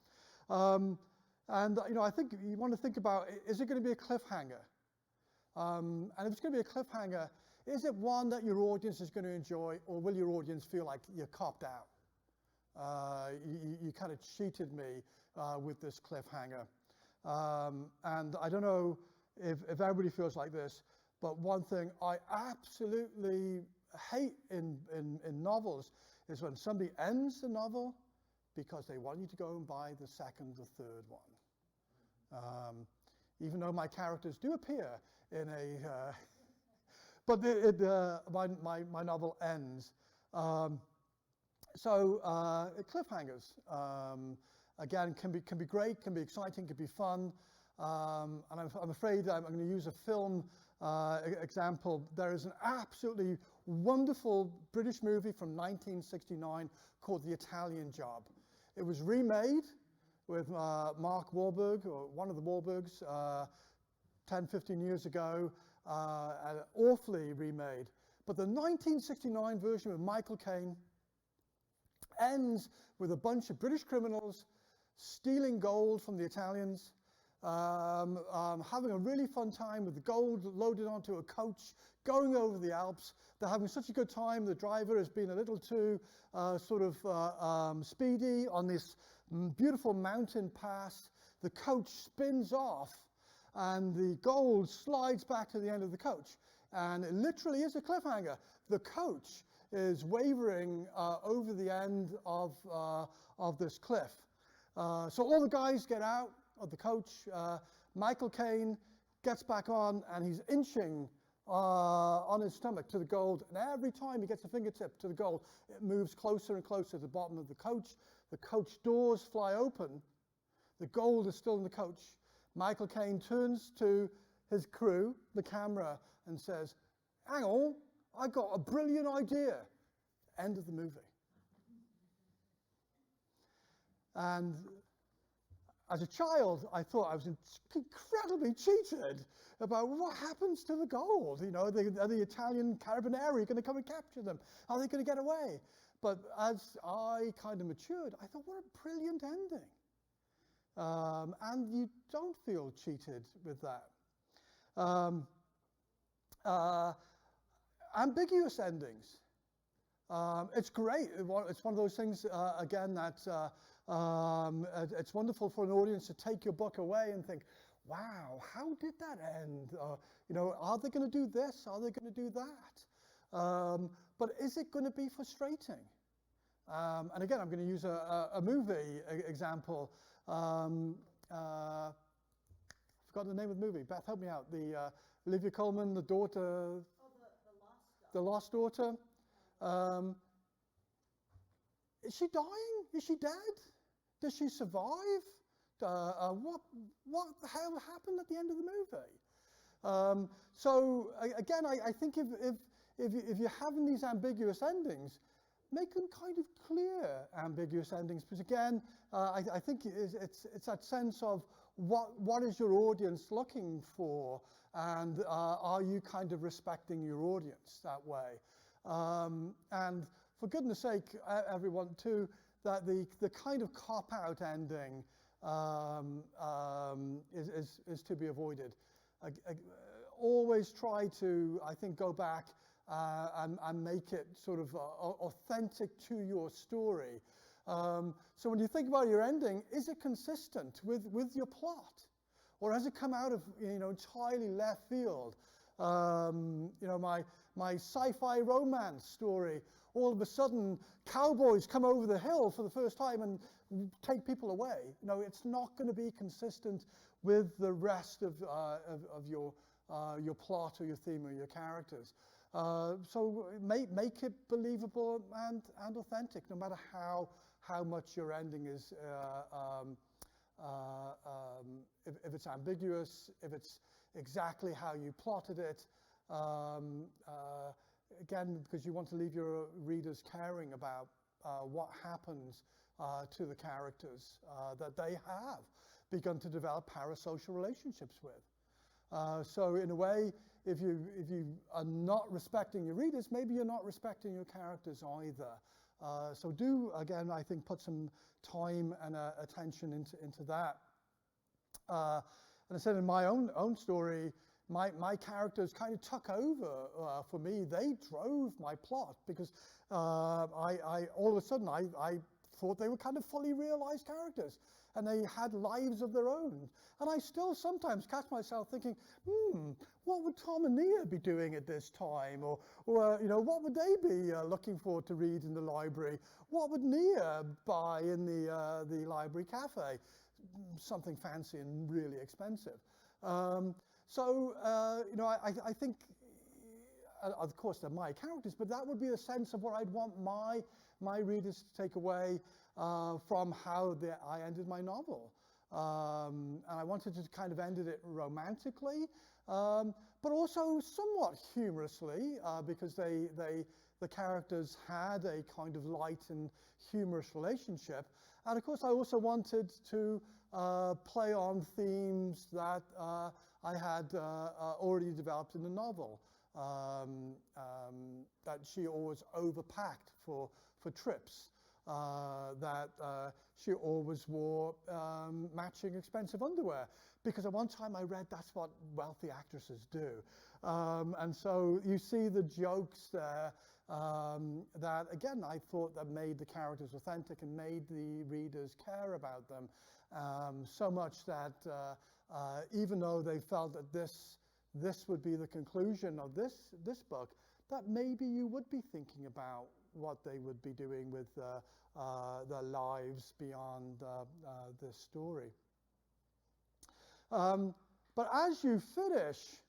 And you know, I think you want to think about, is it going to be a cliffhanger? And if it's going to be a cliffhanger, is it one that your audience is going to enjoy, or will your audience feel like you're copped out? You kind of cheated me with this cliffhanger. And I don't know if everybody feels like this, but one thing I absolutely hate in novels is when somebody ends the novel because they want you to go and buy the second or third one. Even though my characters do appear in a, but my novel ends. So cliffhangers, again, can be great, can be exciting, can be fun. And I'm afraid I'm going to use a film example. There is an absolutely wonderful British movie from 1969 called The Italian Job. It was remade with Mark Wahlberg, or one of the Wahlbergs, 10, 15 years ago, and awfully remade. But the 1969 version with Michael Caine ends with a bunch of British criminals stealing gold from the Italians, having a really fun time with the gold loaded onto a coach, going over the Alps. They're having such a good time. The driver has been a little too speedy on this beautiful mountain pass. The coach spins off and the gold slides back to the end of the coach. And it literally is a cliffhanger. The coach is wavering over the end of this cliff. So all the guys get out of the coach. Michael Caine gets back on and he's inching on his stomach to the gold. And every time he gets a fingertip to the gold, it moves closer and closer to the bottom of the coach. The coach doors fly open. The gold is still in the coach. Michael Caine turns to his crew, the camera, and says, hang on, I got a brilliant idea. End of the movie. And as a child, I thought I was incredibly cheated about what happens to the gold. You know, are the Italian carabinieri going to come and capture them? Are they going to get away? But as I kind of matured, I thought, what a brilliant ending. And you don't feel cheated with that. Ambiguous endings. It's great. It's one of those things, again, that it's wonderful for an audience to take your book away and think, wow, how did that end? You know, are they going to do this? Are they going to do that? But is it going to be frustrating? And again, I'm going to use a movie example. Forgot the name of the movie. Beth, help me out. The Olivia Colman, the daughter. Oh, The Lost Daughter. Is she dying? Is she dead? Does she survive? What the hell happened at the end of the movie? So again, I think if you're having these ambiguous endings, make them kind of clear ambiguous endings, because again, I think it's that sense of what is your audience looking for, and are you kind of respecting your audience that way? And for goodness sake, everyone too, that the kind of cop-out ending is to be avoided. Always try to, I think, go back and make it sort of authentic to your story. So when you think about your ending, is it consistent with your plot? Or has it come out of, you know, entirely left field? You know, my sci-fi romance story all of a sudden cowboys come over the hill for the first time and take people away. You know, it's not going to be consistent with the rest of your plot or your theme or your characters. So make it believable and authentic, no matter how much your ending is, if it's ambiguous, if it's exactly how you plotted it. Again, because you want to leave your readers caring about what happens to the characters that they have begun to develop parasocial relationships with. So in a way, if you are not respecting your readers, maybe you're not respecting your characters either. So do, again, I think, put some time and attention into that. And I said in my own story, my characters kind of took over for me. They drove my plot because I all of a sudden I thought they were kind of fully realized characters, and they had lives of their own. And I still sometimes catch myself thinking, what would Tom and Nia be doing at this time? Or you know, what would they be looking forward to read in the library? What would Nia buy in the library cafe? Something fancy and really expensive. So, you know, I think, of course, they're my characters, but that would be a sense of what I'd want my readers to take away from how I ended my novel. And I wanted to kind of ended it romantically, but also somewhat humorously, because the characters had a kind of light and humorous relationship. And of course, I also wanted to play on themes that I had already developed in the novel. That she always overpacked for trips, that she always wore matching expensive underwear, because at one time I read that's what wealthy actresses do. And so you see the jokes there that, again, I thought that made the characters authentic and made the readers care about them so much that even though they felt that this would be the conclusion of this book, that maybe you would be thinking about what they would be doing with their lives beyond this story. But as you finish,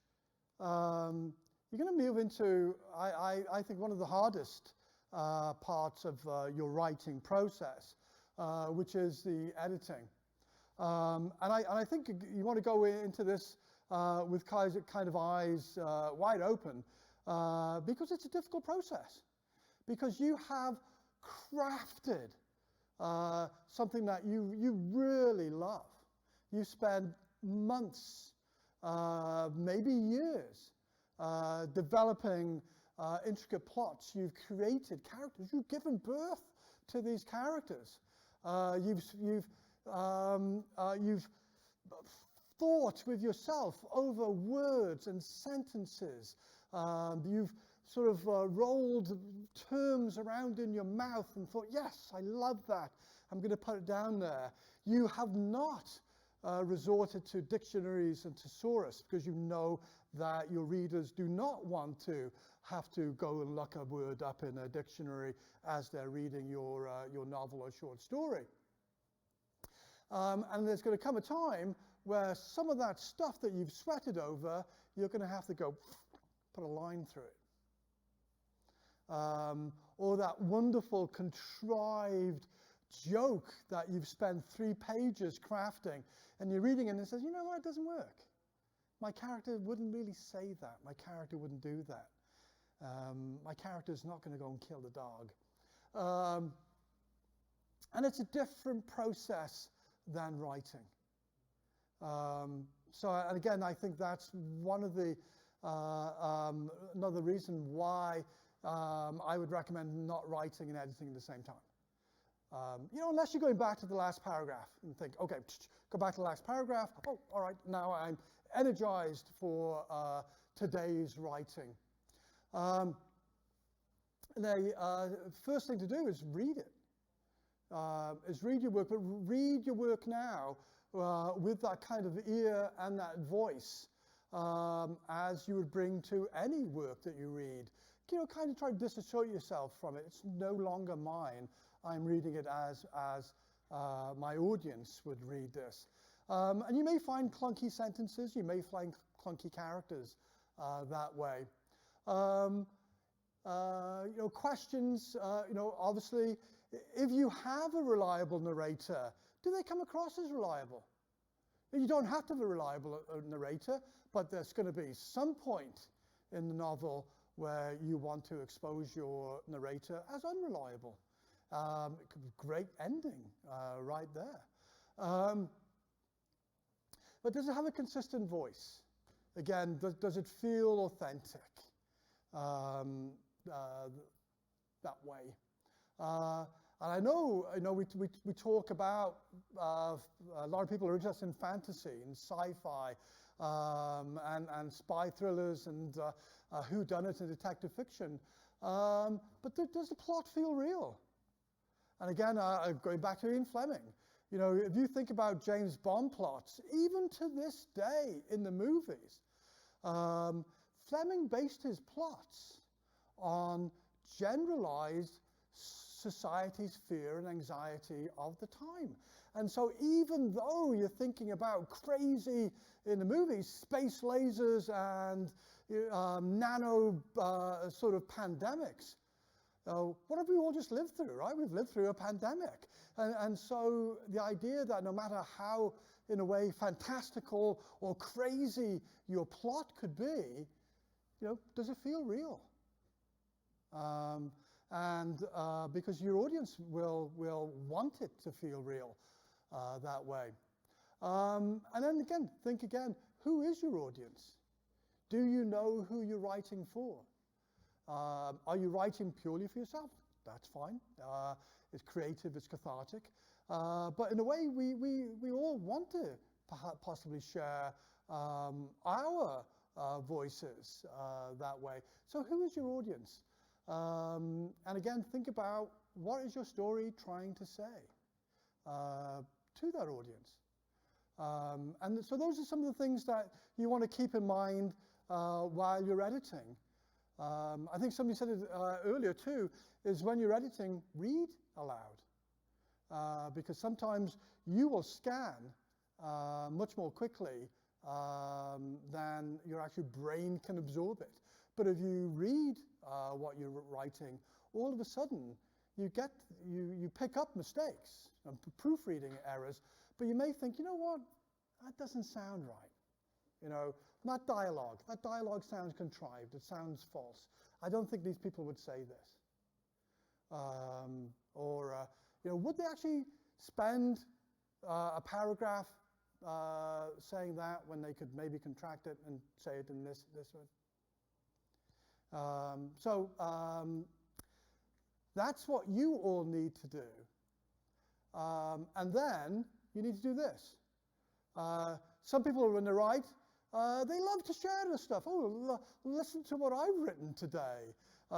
you're going to move into, I think, one of the hardest parts of your writing process, which is the editing. And I think you want to go into this with kind of eyes wide open, because it's a difficult process. Because you have crafted something that you really love. You spend months, maybe years, developing intricate plots. You've created characters. You've given birth to these characters. You've thought with yourself over words and sentences. You've sort of rolled terms around in your mouth and thought, yes, I love that. I'm going to put it down there. You have not resorted to dictionaries and thesaurus, because you know that your readers do not want to have to go and look a word up in a dictionary as they're reading your novel or short story. And there's going to come a time where some of that stuff that you've sweated over, you're going to have to go put a line through it. Or that wonderful contrived joke that you've spent 3 pages crafting, and you're reading it and it says, you know what, it doesn't work. My character wouldn't really say that. My character wouldn't do that. My character's not going to go and kill the dog. And it's a different process than writing. So, and again, I think that's one of the, another reason why I would recommend not writing and editing at the same time. You know, unless you're going back to the last paragraph and think, okay, go back to the last paragraph. Oh, all right, now I'm energized for today's writing. The first thing to do is read it. Is read your work, but read your work now with that kind of ear and that voice as you would bring to any work that you read. kind of try to disassociate yourself from it. It's no longer mine. I'm reading it as my audience would read this. And you may find clunky sentences, you may find clunky characters that way. Questions, obviously, if you have a reliable narrator, do they come across as reliable? You don't have to have a reliable narrator, but there's going to be some point in the novel where you want to expose your narrator as unreliable. It could be a great ending right there. But does it have a consistent voice? Again, does it feel authentic that way? And I know we talk about, a lot of people are interested in fantasy and sci-fi and spy thrillers and whodunit and detective fiction. But does the plot feel real? And again, going back to Ian Fleming, if you think about James Bond plots, even to this day in the movies, Fleming based his plots on generalized society's fear and anxiety of the time. And so even though you're thinking about crazy, in the movies, space lasers and nano sort of pandemics, what have we all just lived through, right? We've lived through a pandemic. And so the idea that no matter how, in a way, fantastical or crazy your plot could be, does it feel real? Because your audience will want it to feel real that way. And then again, think again, who is your audience? Do you know who you're writing for? Are you writing purely for yourself? That's fine. It's creative, it's cathartic. But in a way, we all want to possibly share our voices that way. So who is your audience? And again, think about what is your story trying to say to that audience. And so those are some of the things that you want to keep in mind while you're editing. I think somebody said it earlier too, is when you're editing, read aloud. Because sometimes you will scan much more quickly than your actual brain can absorb it. But if you read what you're writing, all of a sudden you pick up mistakes and proofreading errors, but you may think, what, that doesn't sound right. That dialogue sounds contrived, it sounds false. I don't think these people would say this. Would they actually spend a paragraph saying that when they could maybe contract it and say it in this way? That's what you all need to do. And then you need to do this. Some people, when they write, they love to share this stuff. Oh, listen to what I've written today.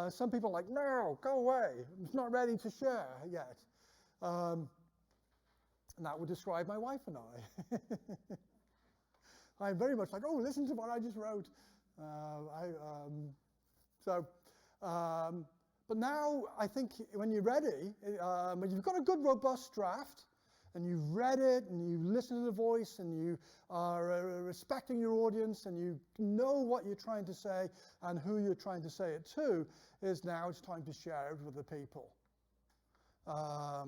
Some people are like, no, go away. I'm not ready to share yet. And that would describe my wife and I. I'm very much like, oh, listen to what I just wrote. But now I think when you're ready, when you've got a good, robust draft, and you've read it, and you listen to the voice, and you are respecting your audience, and you know what you're trying to say and who you're trying to say it to, is now it's time to share it with the people. I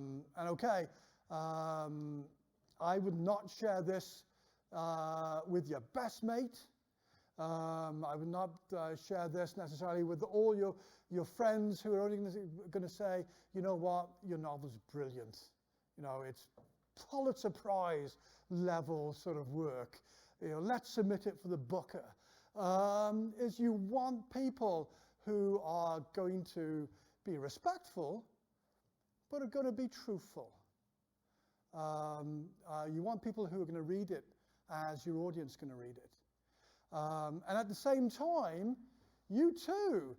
would not share this with your best mate. I would not share this necessarily with all your friends who are only going to say, you know what, your novel's brilliant. It's Pulitzer Prize level sort of work. Let's submit it for the Booker. Is you want people who are going to be respectful, but are going to be truthful. You want people who are going to read it as your audience is going to read it. And at the same time, you too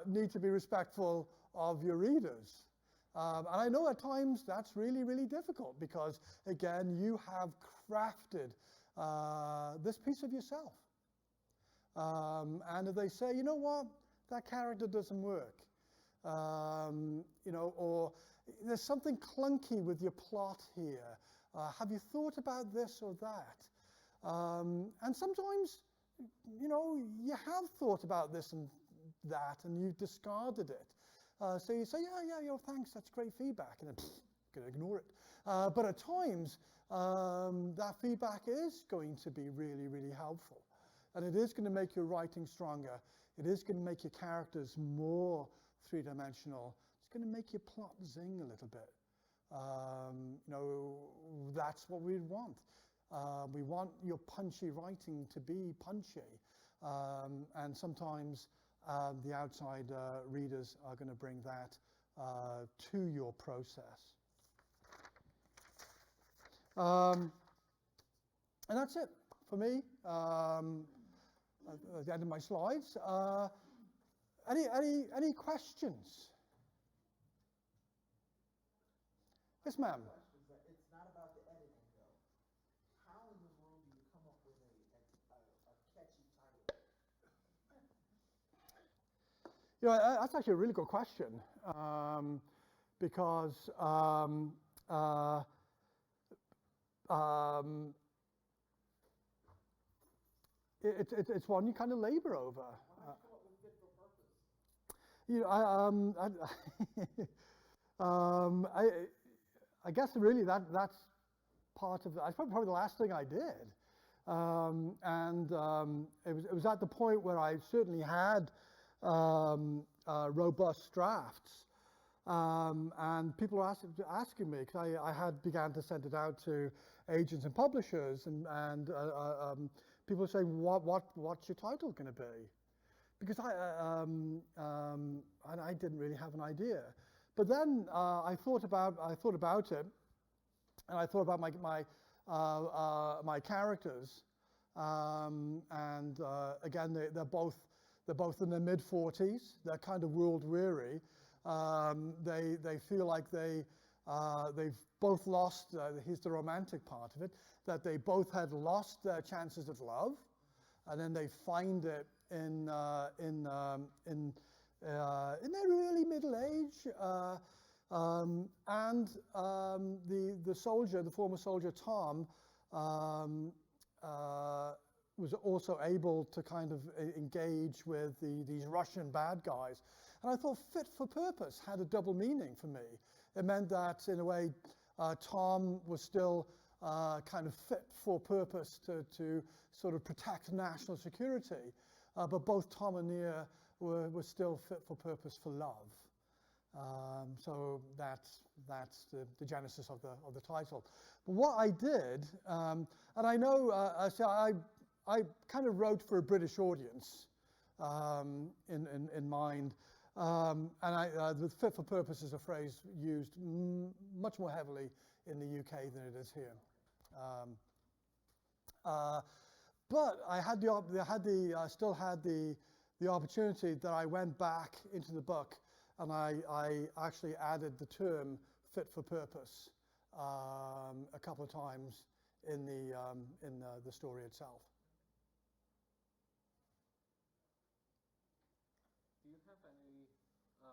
need to be respectful of your readers. And I know at times that's really, really difficult because, again, you have crafted this piece of yourself. And if they say, you know what, that character doesn't work. You know, or there's something clunky with your plot here. Have you thought about this or that? And sometimes, you know, you have thought about this and that, and you've discarded it. So you say, yeah, you know, thanks, that's great feedback, and then going to ignore it. But at times, that feedback is going to be really, really helpful. And it is going to make your writing stronger. It is going to make your characters more three-dimensional. It's going to make your plot zing a little bit. You know, that's what we want. We want your punchy writing to be punchy. And sometimes the outside readers are going to bring that to your process. And that's it for me. At the end of my slides. Any questions? Yes, ma'am. It's not about the editing, though. How in the world do you come up with a catchy title? You know, that's actually a really good question, because it's one you kind of labor over. Why don't you come up with fit for purpose? You know, I guess really that's part of that's probably the last thing I did, it was at the point where I certainly had robust drafts, and people were asking me, because I had began to send it out to agents and publishers, and people were saying, what's your title going to be? Because I didn't really have an idea. But then I thought about it, and I thought about my characters, and again they're both in their mid-40s. They're kind of world weary. They feel like they've both lost. Here's the romantic part of it: that they both had lost their chances of love, and then they find it in their early middle age, the former soldier Tom, was also able to kind of engage with these Russian bad guys. And I thought fit for purpose had a double meaning for me. It meant that, in a way, Tom was still kind of fit for purpose to sort of protect national security. But both Tom and Nia were still fit for purpose for love. So that's the genesis of the title. But what I did, and I know, I kind of wrote for a British audience in mind, and the fit for purpose is a phrase used much more heavily in the UK than it is here. But I still had the opportunity that I went back into the book, and I actually added the term fit for purpose a couple of times in the story itself. Do you have any, I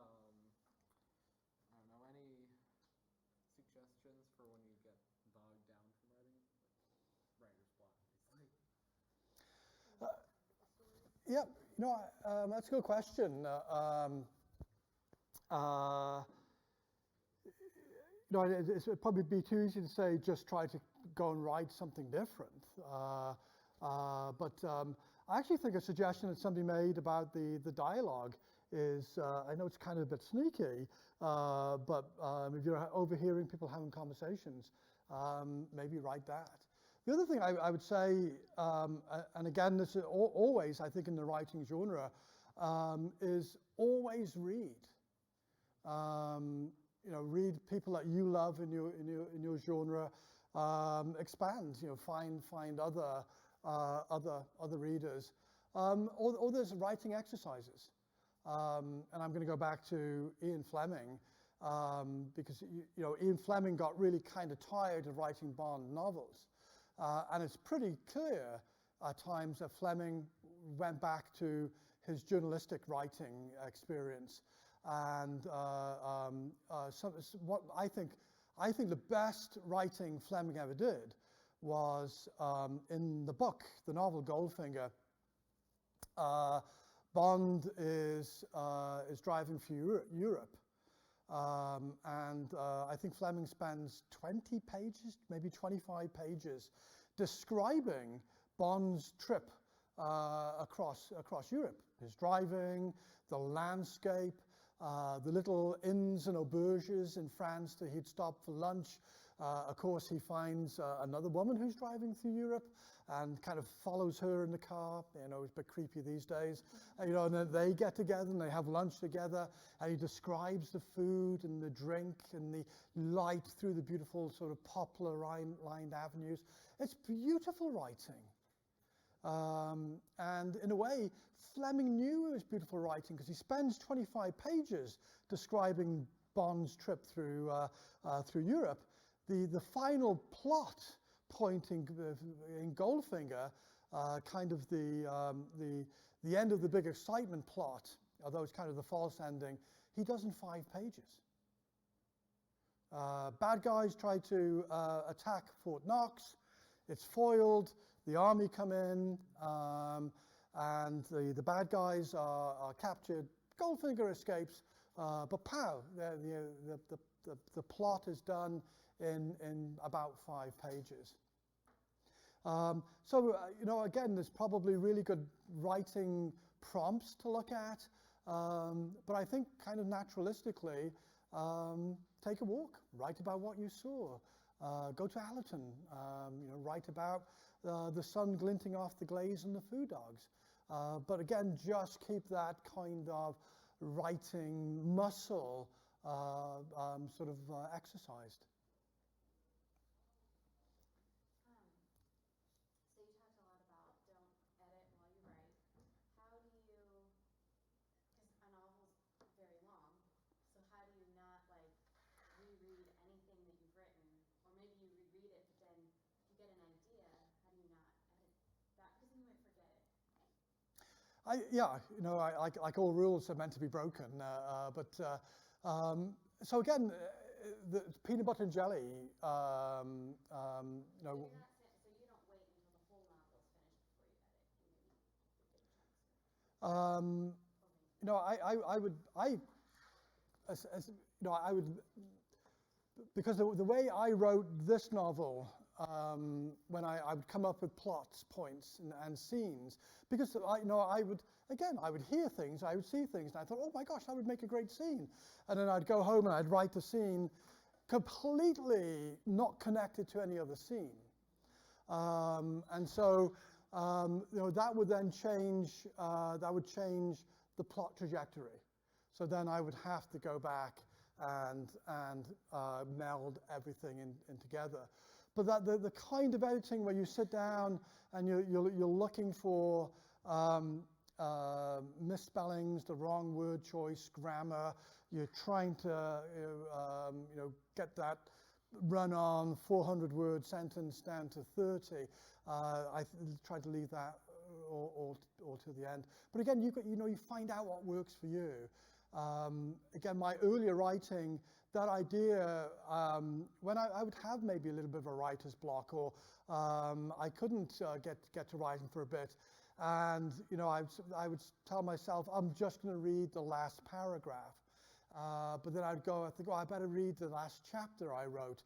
don't know, any suggestions for when you get bogged down from writing? Like writer's block, basically. Yeah, you know, that's a good question. You know, it'd probably be too easy to say just try to go and write something different. But I actually think a suggestion that somebody made about the dialogue is, I know it's kind of a bit sneaky, but if you're overhearing people having conversations, maybe write that. The other thing I would say, and again, this is always, I think, in the writing genre, is always read. You know, read people that you love in your genre. Expand. You know, find other readers. Or there's writing exercises. And I'm going to go back to Ian Fleming, because you know, Ian Fleming got really kind of tired of writing Bond novels. And it's pretty clear at times that Fleming went back to his journalistic writing experience. And what I think the best writing Fleming ever did was in the book, the novel Goldfinger. Bond is driving for Europe. And I think Fleming spends 20 pages, maybe 25 pages, describing Bond's trip across Europe. His driving, the landscape, the little inns and auberges in France that he'd stop for lunch. Of course, he finds another woman who's driving through Europe and kind of follows her in the car. You know, it's a bit creepy these days. You know, and then they get together and they have lunch together, and he describes the food and the drink and the light through the beautiful sort of poplar-lined avenues. It's beautiful writing. And in a way, Fleming knew it was beautiful writing because he spends 25 pages describing Bond's trip through Europe. The final plot point in Goldfinger, kind of the end of the big excitement plot, although it's kind of the false ending, he does in 5 pages. Bad guys try to attack Fort Knox. It's foiled. The army come in, and the bad guys are captured. Goldfinger escapes, but pow, the plot is done in about 5 pages. So, you know, again, there's probably really good writing prompts to look at, but I think kind of naturalistically, take a walk, write about what you saw. Go to Allerton, you know, write about the sun glinting off the glaze and the food dogs. But again, just keep that kind of writing muscle sort of exercised. So you talked a lot about don't edit while you write. How do you, because a novel's very long, so how do you not like reread anything that you've written, or maybe you reread it, but then you get an idea, how do you not edit that? Because you might forget it. Yeah, you know, like all rules are meant to be broken. So again, the peanut butter and jelly, you know. So you're not saying, so you don't wait until the whole novel is finished before you edit. You maybe do big chunks. You know, I would, because the way I wrote this novel, when I would come up with plots, points, and scenes, because I would hear things, I would see things, and I thought, oh my gosh, that would make a great scene. And then I'd go home and I'd write the scene completely not connected to any other scene. And so, you know, that would then change, the plot trajectory. So then I would have to go back and meld everything in together. But the kind of editing where you sit down and you're looking for misspellings, the wrong word choice, grammar, you're trying to you know, get that run-on 400-word sentence down to 30. I tried to leave that all to the end. But again, you find out what works for you. Again, my earlier writing, that idea, when I would have maybe a little bit of a writer's block, or I couldn't get to writing for a bit, and you know, I would tell myself, I'm just going to read the last paragraph. But then I'd go, I think, oh, I better read the last chapter I wrote.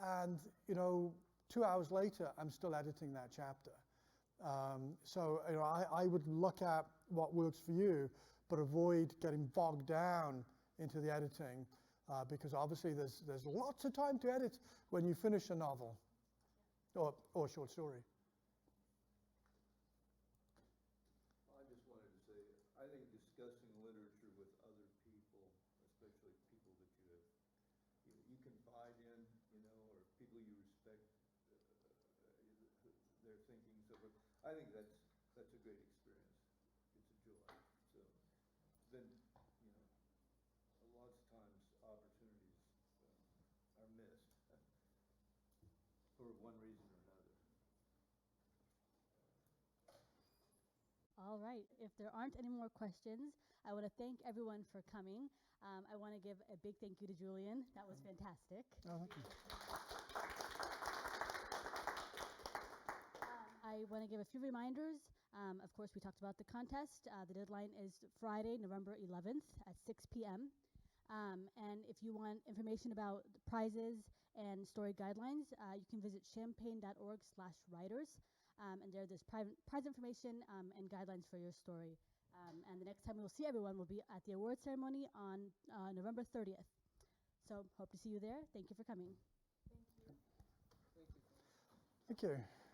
And you know, 2 hours later, I'm still editing that chapter. So you know, I would look at what works for you, but avoid getting bogged down into the editing, because obviously there's lots of time to edit when you finish a novel or a short story. I just wanted to say, I think discussing literature with other people, especially people that you confide in, you know, or people you respect their thinking, so forth, I think that's a great experience. It's a joy. So then, you know, lots of times opportunities are missed for one reason or another. All right. If there aren't any more questions, I want to thank everyone for coming. I want to give a big thank you to Julian. That was fantastic. Oh, thank you. I want to give a few reminders. Of course, we talked about the contest. The deadline is Friday, November 11th at 6 p.m. And if you want information about the prizes and story guidelines, you can visit champaign.org/writers. And there's prize information and guidelines for your story. And the next time we'll see everyone will be at the award ceremony on November 30th. So hope to see you there. Thank you for coming. Thank you. Thank you.